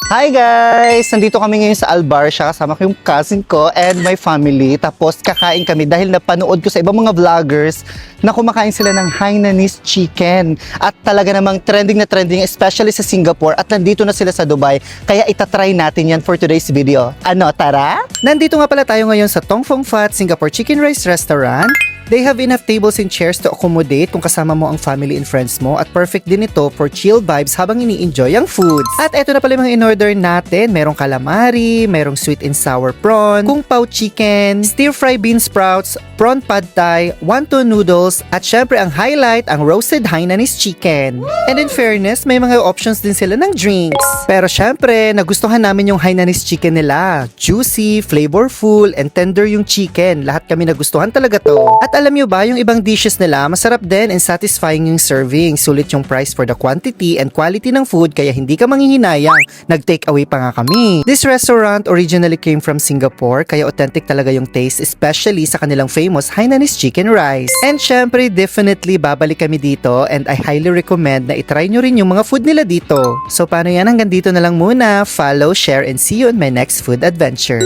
Hi guys! Nandito kami ngayon sa Albarcia kasama ko yung cousin ko and my family. Tapos kakain kami dahil napanood ko sa ibang mga vloggers na kumakain sila ng Hainanese chicken. At talaga namang trending na trending, especially sa Singapore. At nandito na sila sa Dubai. Kaya itatry natin yan for today's video. Ano, tara? Nandito nga pala tayo ngayon sa Tong Phong Phat Singapore Chicken Rice Restaurant. They have enough tables and chairs to accommodate kung kasama mo ang family and friends mo at perfect din ito for chill vibes habang ini-enjoy ang foods. At eto na pala yung mga in-order natin. Merong calamari, merong sweet and sour prawn, kung pao chicken, stir-fry bean sprouts, prawn pad thai, wonton noodles, at syempre ang highlight, ang roasted Hainanese chicken. And in fairness, may mga options din sila ng drinks. Pero syempre, nagustuhan namin yung Hainanese chicken nila. Juicy, flavorful, and tender yung chicken. Lahat kami nagustuhan talaga to. At alam nyo ba, yung ibang dishes nila, masarap din and satisfying yung serving. Sulit yung price for the quantity and quality ng food kaya hindi ka manghihinayang. Nag-take away pa nga kami. This restaurant originally came from Singapore kaya authentic talaga yung taste, especially sa kanilang famous Hainanese chicken rice. And syempre, definitely babalik kami dito and I highly recommend na itry nyo rin yung mga food nila dito. So paano yan? Hanggang dito na lang muna. Follow, share, and see you on my next food adventure.